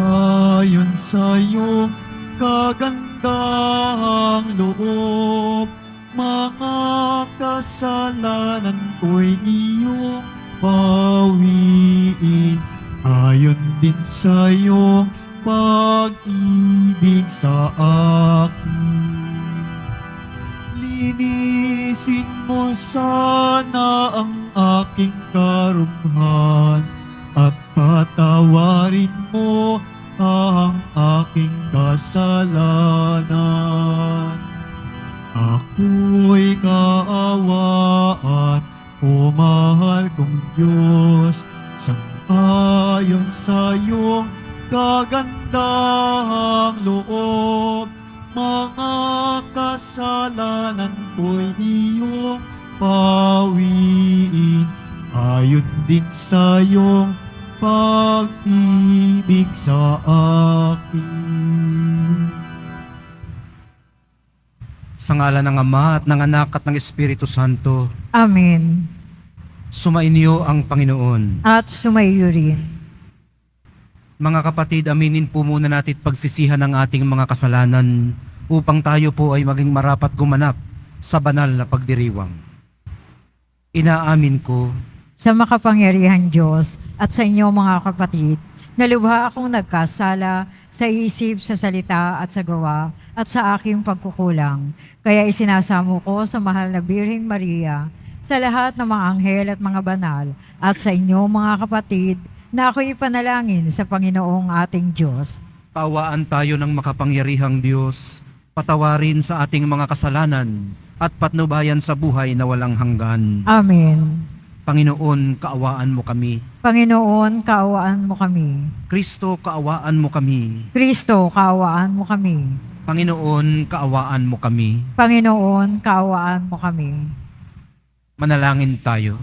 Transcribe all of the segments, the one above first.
Ayon sa iyong kagandahang loob, mga kasalanan ko'y iyong bawiin. Ayon din sa iyong pag-ibig sa akin. Linisin mo sana ang aking karumhan at patawarin mo ang aking kasalanan. Ako'y kaawaan, o mahal kong Diyos, sang-ayon sa iyong kagandahang loob. Mga kasalanan ko'y iyong pawiin, ayon din sa iyong pag-ibig sa akin. Sa ngalan ng Ama at ng Anak at ng Espiritu Santo, Amen. sumainyo ang Panginoon. At sumaiyo rin. Mga kapatid, aminin po muna natin pagsisihan ng ating mga kasalanan upang tayo po ay maging marapat gumanap sa banal na pagdiriwang. Inaamin ko Sa makapangyarihang Diyos at sa inyo mga kapatid, nalubha akong nagkasala sa isip, sa salita at sa gawa at sa aking pagkukulang. Kaya isinasamo ko sa mahal na Birheng Maria, sa lahat ng mga anghel at mga banal, at sa inyo mga kapatid, na ako'y ipanalangin sa Panginoong ating Diyos. tawaan tayo ng makapangyarihang Diyos, patawarin sa ating mga kasalanan at patnubayan sa buhay na walang hanggan. Amen. Panginoon, kaawaan mo kami. Panginoon, kaawaan mo kami. Kristo, kaawaan mo kami. Kristo, kaawaan mo kami. Panginoon, kaawaan mo kami. Panginoon, kaawaan mo kami. Manalangin tayo.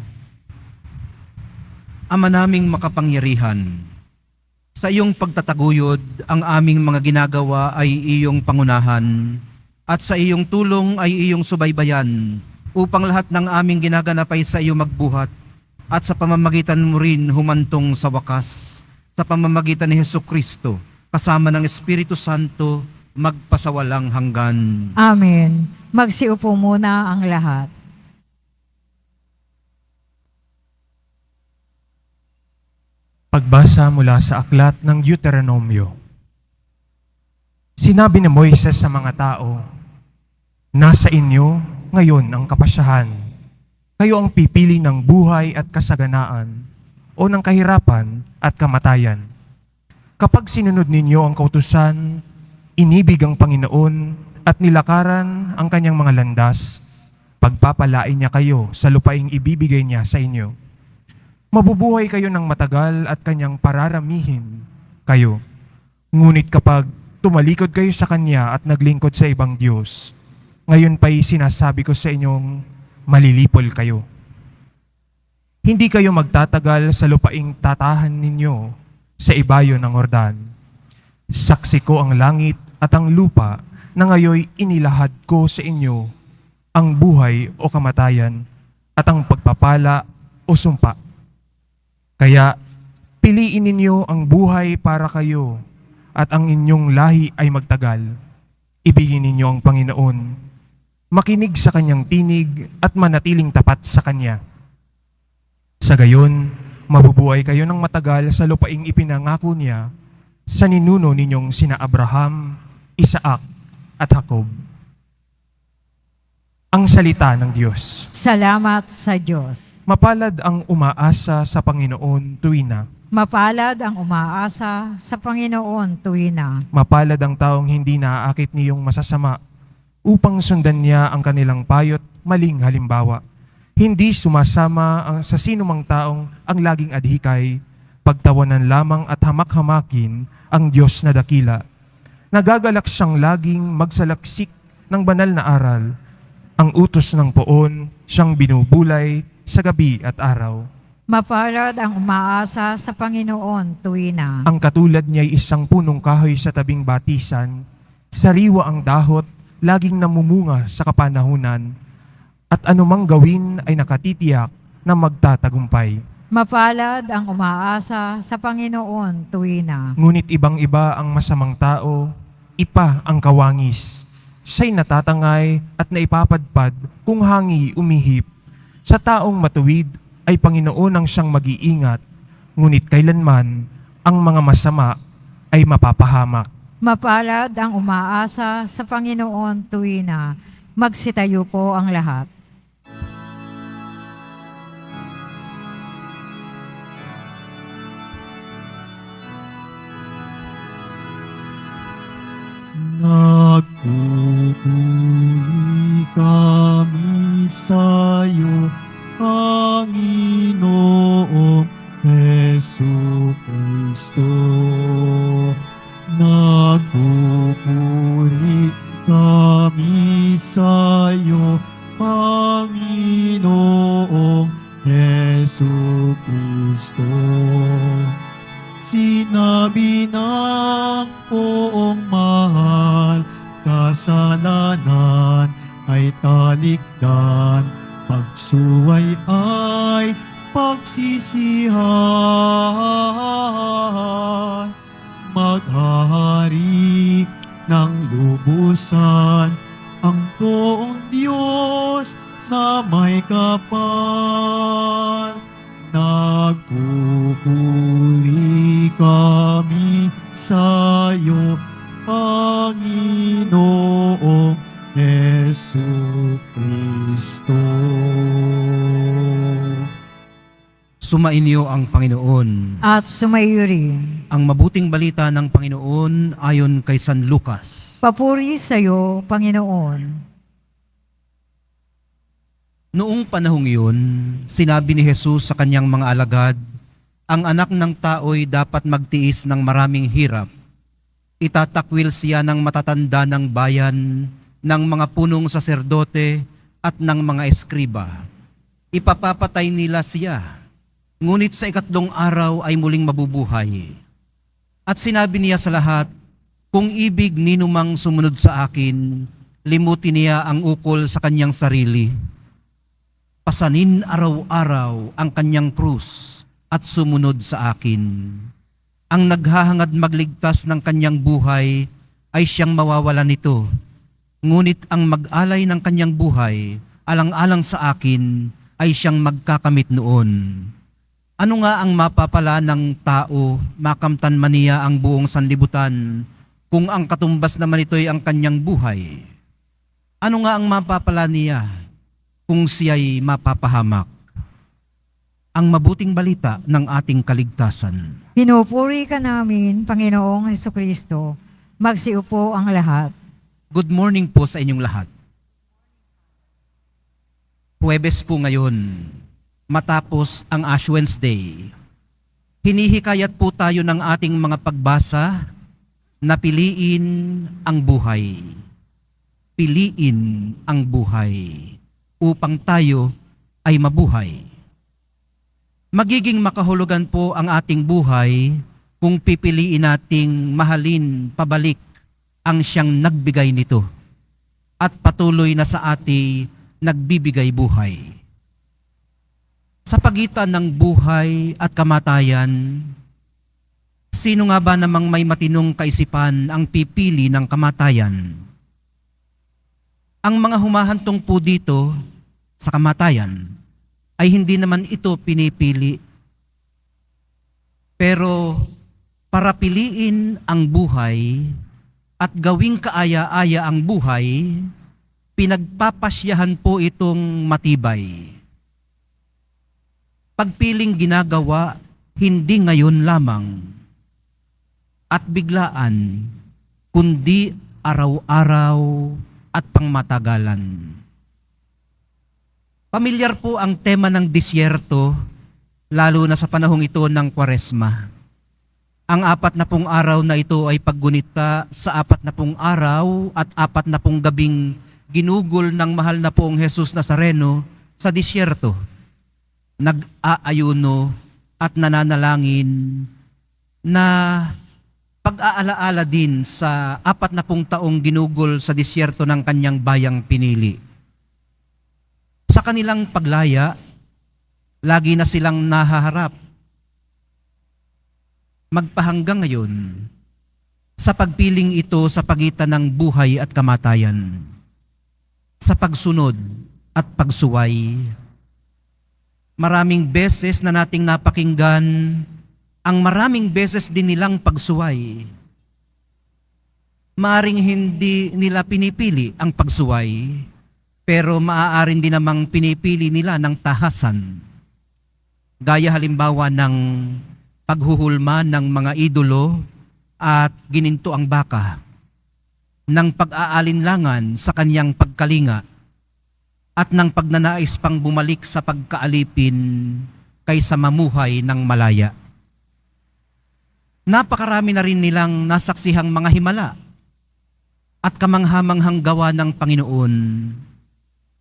Ama naming makapangyarihan, sa iyong pagtataguyod, ang aming mga ginagawa ay iyong pangunahan, at sa iyong tulong ay iyong subaybayan, upang lahat ng aming ginaganap ay sa iyo magbuhat, at sa pamamagitan mo rin humantong sa wakas, sa pamamagitan ni Hesukristo, kasama ng Espiritu Santo, magpasawalang hanggan. Amen. Magsiupo muna ang lahat. Pagbasa mula sa aklat ng Deuteronomio. Sinabi ni Moises sa mga tao, "Nasa inyo ngayon ang kapasyahan. Kayo ang pipili ng buhay at kasaganaan o ng kahirapan at kamatayan. Kapag sinunod ninyo ang kautusan, inibig ang Panginoon at nilakaran ang kanyang mga landas, pagpapalain niya kayo sa lupaing ibibigay niya sa inyo. Mabubuhay kayo ng matagal at kanyang pararamihin kayo. Ngunit kapag tumalikod kayo sa kanya at naglingkod sa ibang Diyos, ngayon pa'y sinasabi ko sa inyong malilipol kayo. Hindi kayo magtatagal sa lupaing tatahan ninyo sa ibayo ng Yordan. Saksi ko ang langit at ang lupa na ngayoy inilahad ko sa inyo ang buhay o kamatayan at ang pagpapala o sumpa. Kaya piliin ninyo ang buhay para kayo at ang inyong lahi ay magtagal. Ibigin ninyo ang Panginoon, makinig sa kanyang tinig at manatiling tapat sa kanya. Sa gayon, mabubuhay kayo ng matagal sa lupaing ipinangako niya sa ninuno ninyong sina Abraham, Isaac at Jacob." Ang salita ng Diyos. Salamat sa Diyos. Mapalad ang umaasa sa Panginoon tuwina. Mapalad ang umaasa sa Panginoon tuwina. Mapalad ang taong hindi naaakit niyong masasama upang sundan niya ang kanilang payot maling halimbawa. Hindi sumasama sa sinumang taong ang laging adhikay, pagtawanan lamang at hamak-hamakin ang Diyos na dakila. Nagagalak siyang laging magsalaksik ng banal na aral. Ang utos ng poon siyang binubulay sa gabi at araw. Mapalad ang umaasa sa Panginoon tuwina. Ang katulad niya ay isang punong kahoy sa tabing batisan, sariwa ang dahot, laging namumunga sa kapanahunan, at anumang gawin ay nakatitiyak na magtatagumpay. Mapalad ang umaasa sa Panginoon tuwina. Ngunit ibang-iba ang masamang tao, ipa ang kawangis. Siya'y natatangay at naipapadpad kung hangi umihip. Sa taong matuwid ay Panginoon ang siyang mag-iingat, ngunit kailanman ang mga masama ay mapapahamak. Mapalad ang umaasa sa Panginoon tuwina. Magsitayo po ang lahat. Nagpupuri kami sa'yo, Panginoong Hesu Kristo. Nagpupuri kami sa'yo, Panginoong Hesu Kristo. Sinabi ng poong mahal, kasalanan ay talikdan, pagsuway ay pagsisihan. Maghahari ng lubusan ang poong Diyos na may kapal. Nagpupuri kami sa'yo, Panginoong Hesu Kristo. Sumainyo ang Panginoon. At sumayo rin. Ang mabuting balita ng Panginoon ayon kay San Lucas. Papuri sa iyo, Panginoon. Noong panahong iyon, sinabi ni Jesus sa kanyang mga alagad, ang anak ng tao'y dapat magtiis ng maraming hirap. Itatakwil siya ng matatanda ng bayan, ng mga punong saserdote at ng mga eskriba. Ipapapatay nila siya, ngunit sa ikatlong araw ay muling mabubuhay. At sinabi niya sa lahat, kung ibig ninumang sumunod sa akin, limutin niya ang ukol sa kanyang sarili. Pasanin araw-araw ang kanyang krus at sumunod sa akin. Ang naghahangad magligtas ng kanyang buhay ay siyang mawawalan nito. Ngunit ang mag-alay ng kanyang buhay, alang-alang sa akin, ay siyang magkakamit noon. Ano nga ang mapapala ng tao, makamtan man niya ang buong sanlibutan, kung ang katumbas naman ito'y ang kanyang buhay? Ano nga ang mapapala niya, kung siya'y mapapahamak? Ang mabuting balita ng ating kaligtasan. Pinupuri ka namin, Panginoong Hesukristo. Magsiupo ang lahat. Good morning po sa inyong lahat. Huwebes po ngayon, matapos ang Ash Wednesday. Hinihikayat po tayo ng ating mga pagbasa na piliin ang buhay. Piliin ang buhay upang tayo ay mabuhay. Magiging makahulugan po ang ating buhay kung pipiliin nating mahalin pabalik ang siyang nagbigay nito at patuloy na sa ati nagbibigay buhay. Sa pagitan ng buhay at kamatayan, sino nga ba namang may matinong kaisipan ang pipili ng kamatayan? Ang mga humahantong po dito sa kamatayan ay hindi naman ito pinipili. Pero para piliin ang buhay at gawing kaaya-aya ang buhay, pinagpapasyahan po itong matibay. Pagpiling ginagawa, hindi ngayon lamang at biglaan, kundi araw-araw at pangmatagalan. Pamilyar po ang tema ng disyerto, lalo na sa panahong ito ng Kwaresma. Ang 40 araw na ito ay paggunita sa 40 araw at 40 gabing ginugol ng mahal na poong Jesus Nazareno sa disyerto. Nag-aayuno at nananalangin na pag-aalaala din sa 40 taong ginugol sa disyerto ng kanyang bayang pinili. Sa kanilang paglaya, Lagi na silang nahaharap. Magpahanggang ngayon sa pagpiling ito sa pagitan ng buhay at kamatayan, sa pagsunod at pagsuway. Maraming beses na nating napakinggan ang maraming beses din nilang pagsuway. Maaring hindi nila pinipili ang pagsuway, pero maaaring din namang pinipili nila ng tahasan. Gaya halimbawa ng paghuhulma ng mga idolo at gininto ang baka, ng pag-aalinlangan sa kanyang pagkalinga, at ng pagnanais pang bumalik sa pagkaalipin kaysa mamuhay ng malaya. Napakarami na rin nilang nasaksihang mga himala at kamanghamanghang gawa ng Panginoon.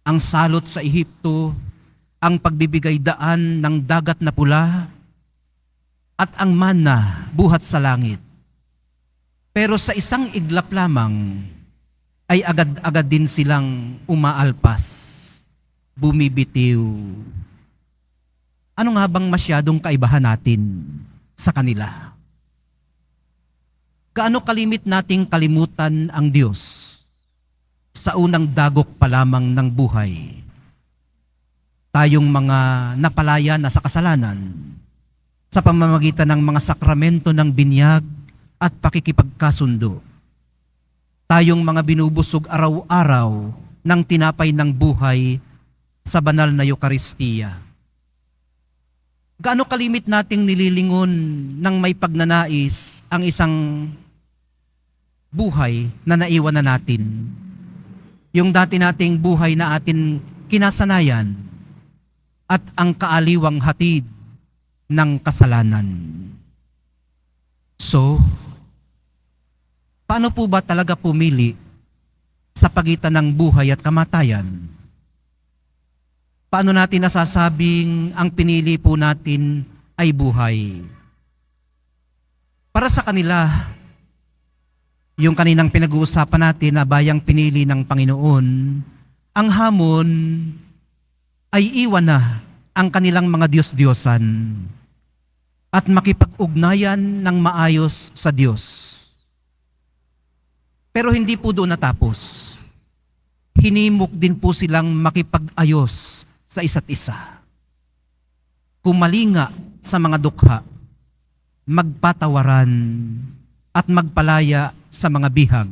Ang salot sa Ehipto, ang pagbibigay daan ng dagat na pula, at ang manna buhat sa langit. Pero sa isang iglap lamang ay agad-agad din silang umaalpas, bumibitiw. Ano nga bang masyadong kaibahan natin sa kanila? Gaano kalimit nating kalimutan ang Diyos sa unang dagok pa lamang ng buhay? Tayong mga napalaya na sa kasalanan sa pamamagitan ng mga sakramento ng binyag at pakikipagkasundo. Tayong mga binubusog araw-araw ng tinapay ng buhay sa banal na Eucharistia. Gaano kalimit nating nililingon ng may pagnanais ang isang buhay na naiwan na natin. Yung dati nating buhay na atin kinasanayan at ang kaaliwang hatid ng kasalanan. So, paano po ba talaga pumili sa pagitan ng buhay at kamatayan? Paano natin nasasabing ang pinili po natin ay buhay? Para sa kanila, yung kaninang pinag-uusapan natin na bayang pinili ng Panginoon, ang hamon ay iwan na ang kanilang mga Diyos-Diyosan at makipag-ugnayan ng maayos sa Diyos. Pero hindi po doon natapos. Hinimok din po silang makipag-ayos sa isa't isa. Kumalinga sa mga dukha, magpatawaran at magpalaya sa mga bihag.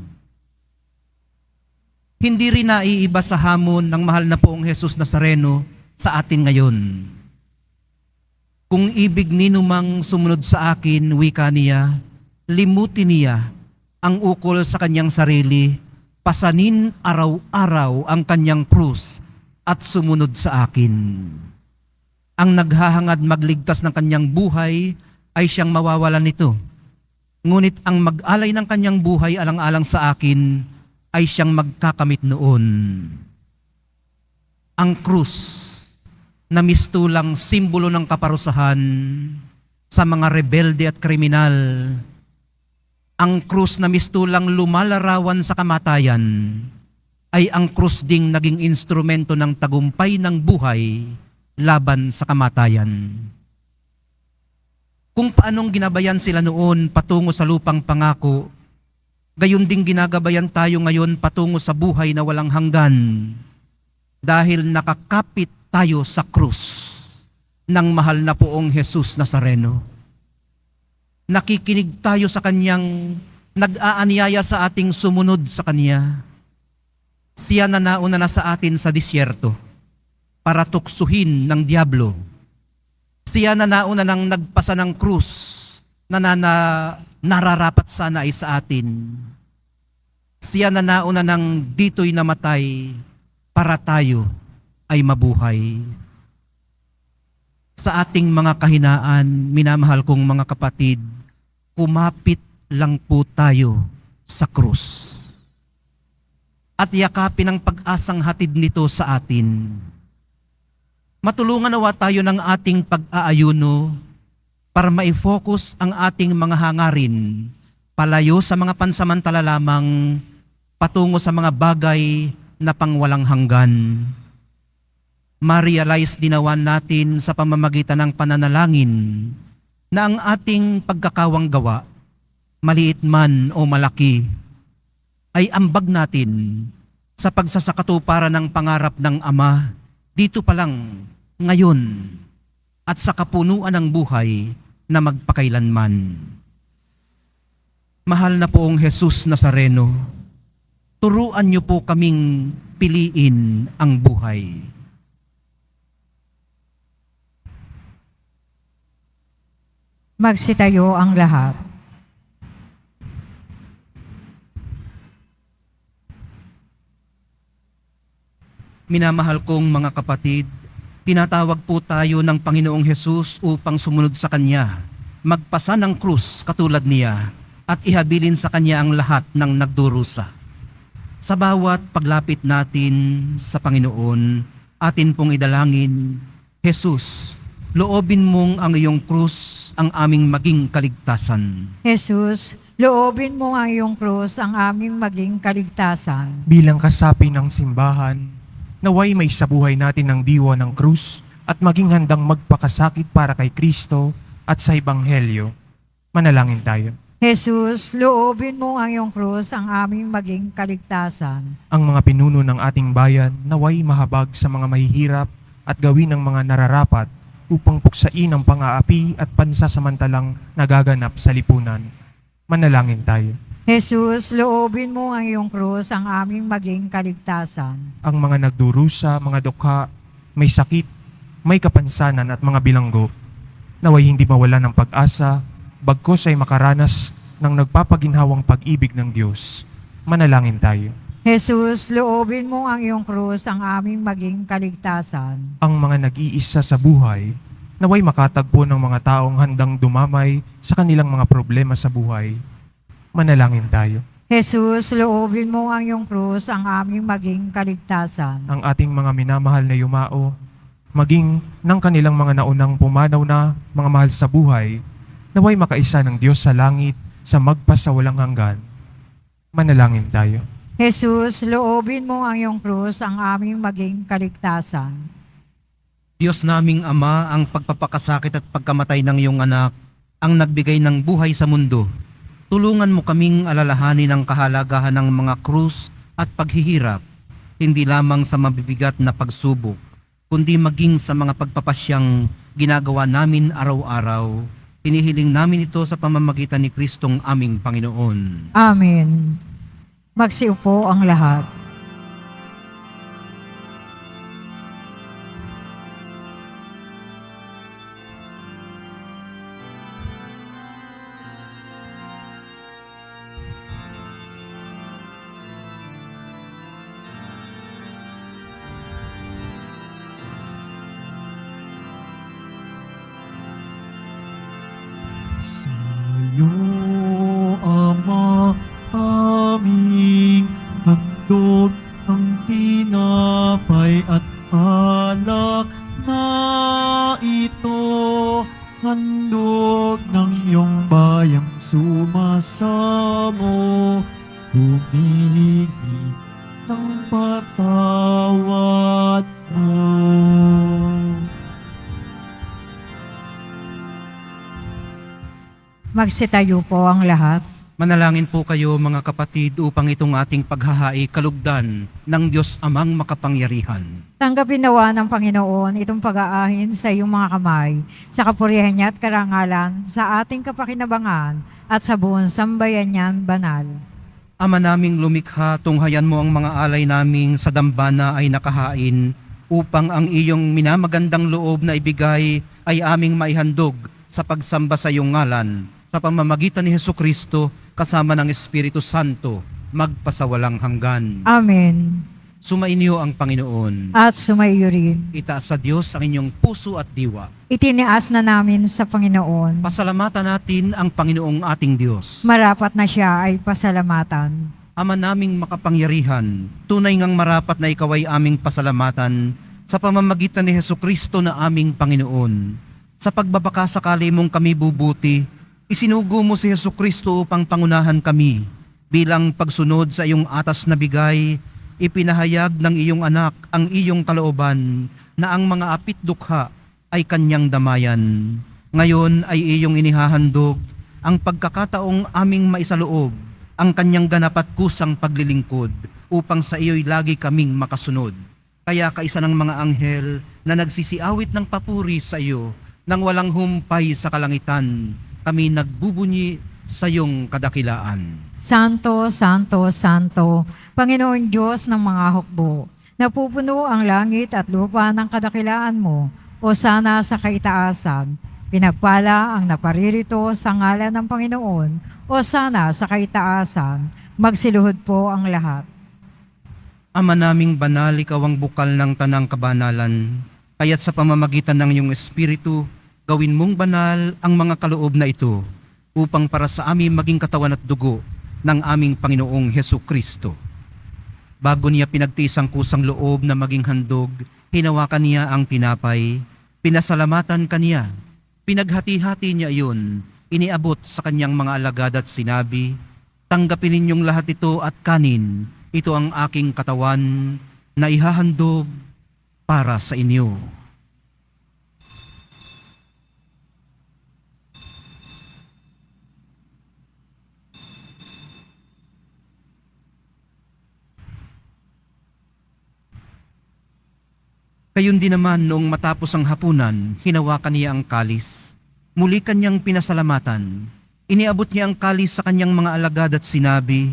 Hindi rin naiiba sa hamon ng mahal na poong Jesus Nazareno sa atin ngayon. Kung ibig ninumang sumunod sa akin, wika niya, limutin niya ang ukol sa kanyang sarili, pasanin araw-araw ang kanyang krus at sumunod sa akin. Ang naghahangad magligtas ng kanyang buhay ay siyang mawawalan nito. Ngunit ang mag-alay ng kanyang buhay alang-alang sa akin ay siyang magkakamit noon. Ang krus na mistulang simbolo ng kaparusahan sa mga rebelde at kriminal. Ang krus na mistulang lumalarawan sa kamatayan ay ang krus ding naging instrumento ng tagumpay ng buhay laban sa kamatayan. Kung paanong ginabayan sila noon patungo sa lupang pangako, gayon ding ginagabayan tayo ngayon patungo sa buhay na walang hanggan dahil nakakapit tayo sa krus ng mahal na poong Jesus Nazareno. Nakikinig tayo sa kanyang nag-aanyaya sa ating sumunod sa kanya. Siya na nauna na sa atin sa disyerto para tuksuhin ng diablo. Siya na nauna nang nagpasa ng krus na nararapat sana ay sa atin. Siya na nauna nang dito'y namatay para tayo ay mabuhay. Sa ating mga kahinaan, minamahal kong mga kapatid, kumapit lang po tayo sa krus. At yakapin ang pag-asang hatid nito sa atin. Matulungan nawa tayo ng ating pag-aayuno para ma-focus ang ating mga hangarin palayo sa mga pansamantala lamang patungo sa mga bagay na pangwalang hanggan. ma-realize dinawan natin sa pamamagitan ng pananalangin na ang ating pagkakawang gawa, maliit man o malaki, ay ambag natin sa pagsasakatuparan ng pangarap ng Ama dito pa lang, ngayon, at sa kapunuan ng buhay na magpakailanman. Mahal na poong Jesus Nazareno, turuan niyo po kaming piliin ang buhay. Magsitayo ang lahat. Minamahal kong mga kapatid, tinatawag po tayo ng Panginoong Hesus upang sumunod sa Kanya, magpasa ng krus katulad niya, at ihabilin sa Kanya ang lahat ng nagdurusa. Sa bawat paglapit natin sa Panginoon, atin pong idalangin, Jesus, loobin mong ang iyong krus ang aming maging kaligtasan. Jesus, loobin mo ang iyong krus ang aming maging kaligtasan. Bilang kasapi ng simbahan, naway may sabuhay natin ng diwa ng krus at maging handang magpakasakit para kay Kristo at sa Ebanghelyo. Manalangin tayo. Jesus, loobin mo ang iyong krus ang aming maging kaligtasan. Ang mga pinuno ng ating bayan naway mahabag sa mga mahihirap at gawin ng mga nararapat upang puksain ang pang-aapi at pansasamantalang nagaganap sa lipunan. Manalangin tayo. Jesus, loobin mo ang iyong krus ang aming maging kaligtasan. Ang mga nagdurusa, mga dukha, may sakit, may kapansanan at mga bilanggo, naway hindi mawala ng pag-asa, bagkos ay makaranas ng nagpapaginhawang pag-ibig ng Diyos. Manalangin tayo. Jesus, loobin mo ang iyong krus ang aming maging kaligtasan. Ang mga nag-iisa sa buhay, naway makatagpo ng mga taong handang dumamay sa kanilang mga problema sa buhay. Manalangin tayo. Jesus, loobin mo ang iyong krus ang aming maging kaligtasan. Ang ating mga minamahal na yumao, maging ng kanilang mga naunang pumanaw na mga mahal sa buhay, naway makaisa ng Diyos sa langit sa magpasawalang hanggan. Manalangin tayo. Jesus, loobin mo ang iyong krus ang aming maging kaligtasan. Diyos naming Ama, ang pagpapakasakit at pagkamatay ng iyong anak, ang nagbigay ng buhay sa mundo, tulungan mo kaming alalahanin ang kahalagahan ng mga krus at paghihirap, hindi lamang sa mabibigat na pagsubok, kundi maging sa mga pagpapasyang ginagawa namin araw-araw. Hinihiling namin ito sa pamamagitan ni Kristong aming Panginoon. Amen. Magsiupo ang lahat. Sa'yo, Ama, aming handog ang tinapay at alak na ito, handog ng iyong bayang sumasamo, humihingi ng patawad mo. Magsitayo po ang lahat. Manalangin po kayo mga kapatid upang itong ating paghahain kalugdan ng Diyos Amang makapangyarihan. Tanggapin nawa ng Panginoon itong pag-aahin sa iyong mga kamay, sa kapurihan niya at karangalan, sa ating kapakinabangan at sa buong sambayan niyan banal. Ama naming lumikha, tunghayan mo ang mga alay naming sa dambana ay nakahain, upang ang iyong minamagandang loob na ibigay ay aming maihandog sa pagsamba sa iyong ngalan, sa pamamagitan ni Hesukristo kasama ng Espiritu Santo, magpasawalang hanggan. Amen. Sumainyo ang Panginoon. At sumaiyo rin. Itaas sa Diyos ang inyong puso at diwa. Itinias na namin sa Panginoon. Pasalamatan natin ang Panginoong ating Diyos. Marapat na siya ay pasalamatan. Ama naming makapangyarihan, tunay ngang marapat na ikaw ay aming pasalamatan sa pamamagitan ni Hesukristo na aming Panginoon. Sa pagbabakasakali mong kami bubuti, isinugo mo si Hesukristo upang pangunahan kami bilang pagsunod sa iyong atas na bigay. ipinahayag ng iyong anak ang iyong kalooban na ang mga apit dukha ay kanyang damayan. Ngayon ay iyong inihahandog ang pagkakataong aming maisaloob ang kanyang ganap at kusang paglilingkod upang sa iyo'y lagi kaming makasunod. Kaya kaisa ng mga anghel na nagsisiawit ng papuri sa iyo nang walang humpay sa kalangitan, kami nagbubunyi sa iyong kadakilaan. Santo, Santo, Santo, Panginoon Diyos ng mga hukbo, napupuno ang langit at lupa ng kadakilaan mo, o sana sa kaitaasan. Pinagpala ang naparirito sa ngalan ng Panginoon, o sana sa kaitaasan. Magsiluhod po ang lahat. Ama naming banal, ikaw ang bukal ng tanang kabanalan, kaya't sa pamamagitan ng iyong Espiritu, gawin mong banal ang mga kaloob na ito, upang para sa amin maging katawan at dugo ng aming Panginoong Hesukristo. Bago niya pinagtiis ang kusang loob na maging handog, hinawakan niya ang tinapay, pinasalamatan kaniya, pinaghati-hati niya iyon, iniabot sa kanyang mga alagad at sinabi, "Tanggapin ninyong lahat ito at kanin, ito ang aking katawan na ihahandog para sa inyo." Gayon din naman noong matapos ang hapunan, hinawakan niya ang kalis. Muli kanyang pinasalamatan. Iniabot niya ang kalis sa kanyang mga alagad at sinabi,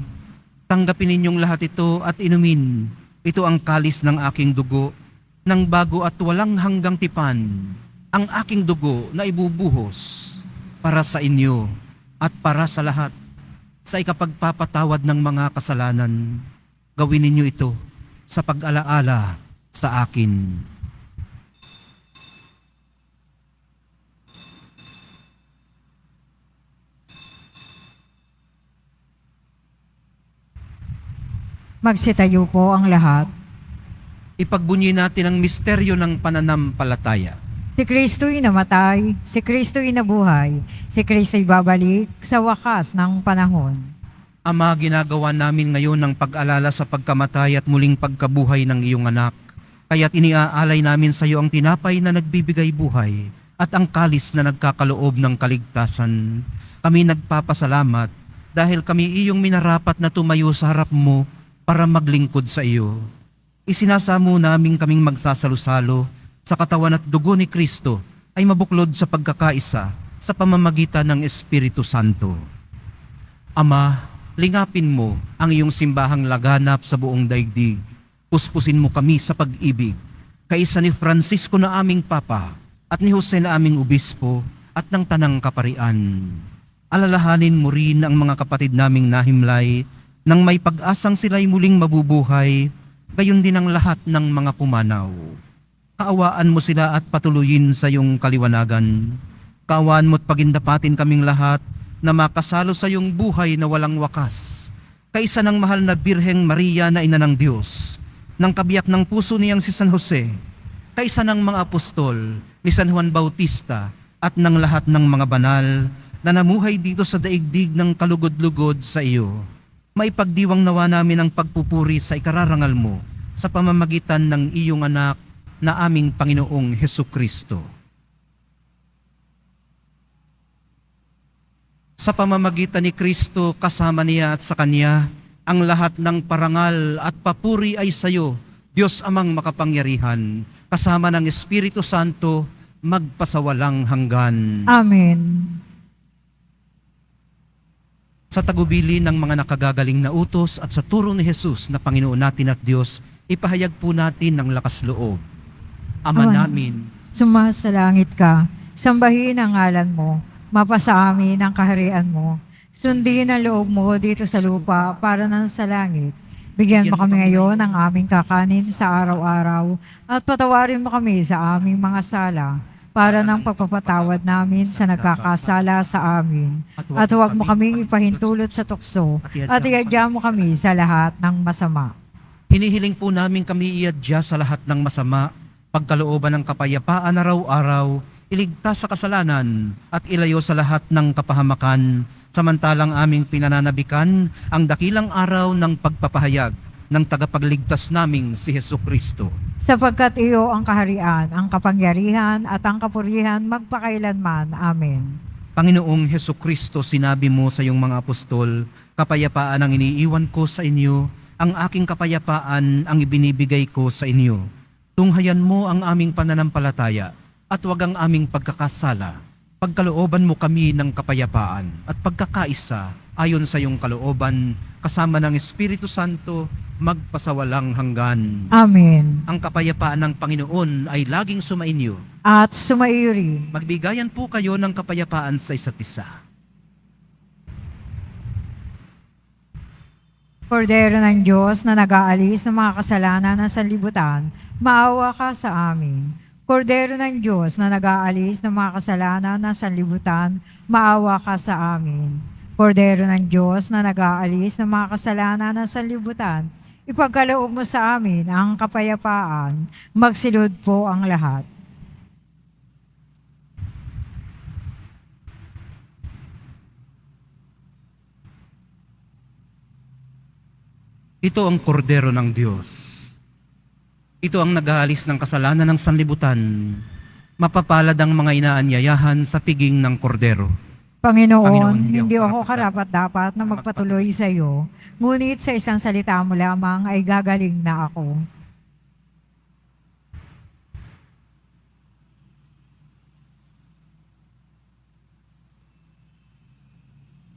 "Tanggapin ninyong lahat ito at inumin. Ito ang kalis ng aking dugo, ng bago at walang hanggang tipan, ang aking dugo na ibubuhos para sa inyo at para sa lahat, sa ikapagpapatawad ng mga kasalanan. Gawin ninyo ito sa pag-alaala sa akin." Magsitayo po ang lahat. Ipagbunyi natin ang misteryo ng pananampalataya. Si Kristo'y namatay, si Kristo'y nabuhay, si Kristo'y babalik sa wakas ng panahon. Ama, ginagawa namin ngayon ang pag-alala sa pagkamatay at muling pagkabuhay ng iyong anak. Kaya't iniaalay namin sa iyo ang tinapay na nagbibigay buhay at ang kalis na nagkakaloob ng kaligtasan. Kami nagpapasalamat dahil kami iyong minarapat na tumayo sa harap mo para maglingkod sa iyo. Isinasamo namin kaming magsasalo-salo sa katawan at dugo ni Kristo ay mabuklod sa pagkakaisa sa pamamagitan ng Espiritu Santo. Ama, lingapin mo ang iyong simbahang laganap sa buong daigdig. Puspusin mo kami sa pag-ibig, kaisa ni Francisco na aming Papa at ni Jose na aming Obispo at ng Tanang Kaparian. Alalahanin mo rin ang mga kapatid naming nahimlay nang may pag-asang sila'y muling mabubuhay, gayon din ang lahat ng mga pumanaw. Kaawaan mo sila at patuloyin sa iyong kaliwanagan. Kaawaan mo't pagindapatin kaming lahat na makasalo sa iyong buhay na walang wakas. Kaisa ng mahal na Birheng Maria na Ina ng Diyos, ng kabiyak ng puso niyang si San Jose, kaisa ng mga apostol ni San Juan Bautista at ng lahat ng mga banal na namuhay dito sa daigdig ng kalugod-lugod sa iyo. Maipagdiwang nawa namin ang pagpupuri sa ikararangal mo sa pamamagitan ng iyong anak na aming Panginoong Hesukristo. Sa pamamagitan ni Kristo, kasama niya at sa Kanya, ang lahat ng parangal at papuri ay sa iyo, Diyos Amang makapangyarihan, kasama ng Espiritu Santo, magpasawalang hanggan. Amen. Sa tagubili ng mga nakagagaling na utos at sa turo ni Jesus na Panginoon natin at Diyos, ipahayag po natin ng lakas loob. Ama namin, Sumasalangit ka, sambahin ang ngalan mo, mapasa amin ang kaharian mo. Sundin ang loob mo dito sa lupa para nang sa langit. Bigyan mo kami ngayon ng aming kakanin sa araw-araw at patawarin mo kami sa aming mga sala para ng pagpapatawad namin sa nagkakasala sa amin. At huwag mo kaming ipahintulot sa tukso at iadya mo kami sa lahat ng masama. hinihiling po namin kami iadya sa lahat ng masama, pagkalooban ng kapayapaan araw-araw, iligtas sa kasalanan at ilayo sa lahat ng kapahamakan, samantalang aming pinananabikan ang dakilang araw ng pagpapahayag ng tagapagligtas naming si Hesu Kristo. Sapagkat iyo ang kaharian, ang kapangyarihan at ang kapurihan magpakailanman. Amen. Panginoong Hesu Kristo, sinabi mo sa iyong mga apostol, kapayapaan ang iniiwan ko sa inyo, ang aking kapayapaan ang ibinibigay ko sa inyo. Tunghayan mo ang aming pananampalataya at wag ang aming pagkakasala. Pagkalooban mo kami ng kapayapaan at pagkakaisa ayon sa iyong kalooban, kasama ng Espiritu Santo, magpasawalang hanggan. Amen. Ang kapayapaan ng Panginoon ay laging sumainyo. At sumaiyo rin. Magbigayan po kayo ng kapayapaan sa isa't isa. Kordero ng Diyos na nag-aalis ng mga kasalanan ng sanlibutan, maawa ka sa amin. Kordero ng Diyos na nag-aalis ng mga kasalanan ng sanlibutan, maawa ka sa amin. Kordero ng Diyos na nag-aalis ng mga kasalanan ng sanlibutan, ipagkaloob mo sa amin ang kapayapaan, magsilod po ang lahat. Ito ang kordero ng Diyos. Ito ang nag-aalis ng kasalanan ng sanlibutan. Mapapalad ang mga inaanyayahan sa piging ng kordero. Panginoon, hindi ako karapat-dapat na magpatuloy sa iyo, ngunit sa isang salita mo lamang ay gagaling na ako.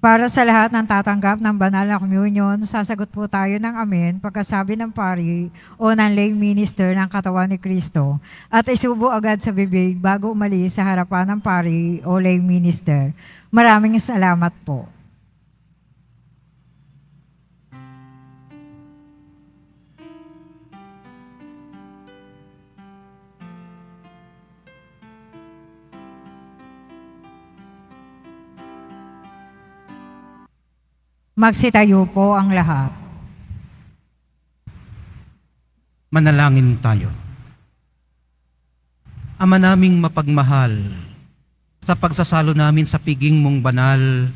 Para sa lahat ng tatanggap ng banal na communion, sasagot po tayo ng amen pagkasabi ng pari o ng lay minister ng katawan ni Kristo at isubo agad sa bibig bago umalis sa harapan ng pari o lay minister. Maraming salamat po. Magsitayo po ang lahat. Manalangin tayo. Ama naming mapagmahal, sa pagsasalo namin sa piging mong banal,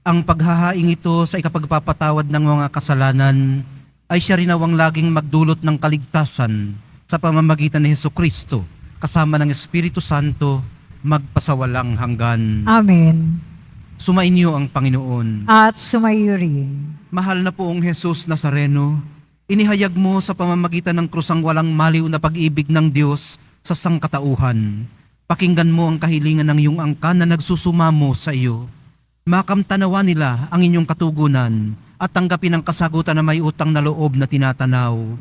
ang paghahaing ito sa ikapagpapatawad ng mga kasalanan ay siya rin awang laging magdulot ng kaligtasan sa pamamagitan ni Hesu Kristo, kasama ng Espiritu Santo, magpasawalang hanggan. Amen. Sumainyo ang Panginoon. At sumaiyo rin. Mahal na poong Jesus Nazareno, inihayag mo sa pamamagitan ng krusang walang maliw na pag-ibig ng Diyos sa sangkatauhan. Pakinggan mo ang kahilingan ng iyong angkan na nagsusumamo sa iyo. Makamtanawa nila ang inyong katugunan at tanggapin ang kasagutan na may utang na loob na tinatanaw.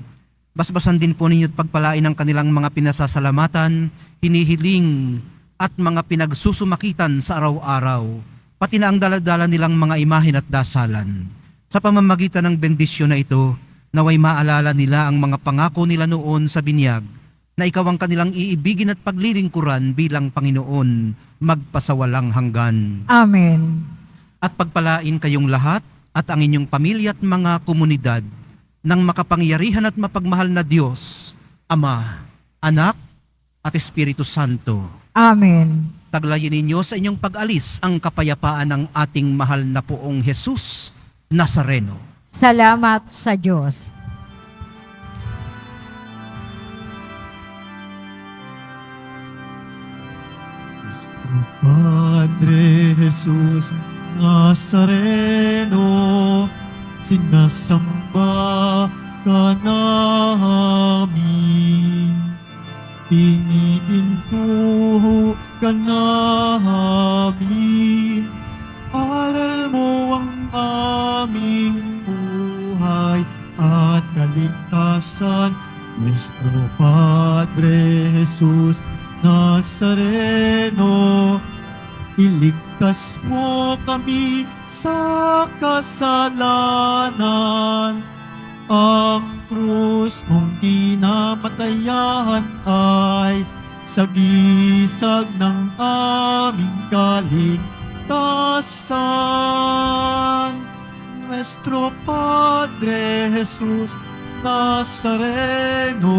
Basbasan din po ninyo at pagpalain ang kanilang mga pinasasalamatan, hinihiling at mga pinagsusumakitan sa araw-araw, pati na ang daladala nilang mga imahin at dasalan. Sa pamamagitan ng bendisyon na ito, naway maalala nila ang mga pangako nila noon sa binyag, na ikaw ang kanilang iibigin at paglilingkuran bilang Panginoon, magpasawalang hanggan. Amen. At pagpalain kayong lahat at ang inyong pamilya at mga komunidad ng makapangyarihan at mapagmahal na Diyos, Ama, Anak, at Espiritu Santo. Amen. Taglayin ninyo sa inyong pag-alis ang kapayapaan ng ating mahal na poong Jesus Nazareno. Salamat sa Diyos. Cristo Padre Jesus Nazareno, sinasamba ka namin. Iniintuho ka namin, aral mo ang aming buhay at kaligtasan. Nuestro Padre Jesus Nazareno, iligtas mo kami sa kasalanan. Ang krus mong kinamatayan ay sagisag ng aming kaligtasan. Nuestro Padre Jesus Nazareno,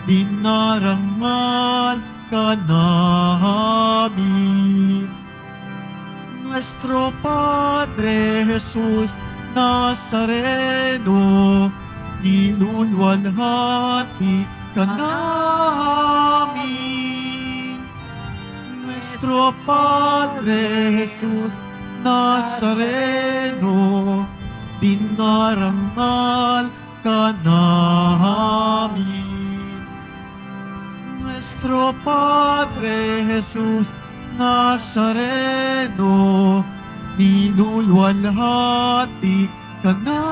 dinarangal ka namin. Nuestro Padre Jesus Nazareno, nilulwalhati ka namin. Nuestro Padre Jesus Nazareno, dinarangal ka namin. Nuestro Padre Jesus Nazareno, nilulwalhati ka namin.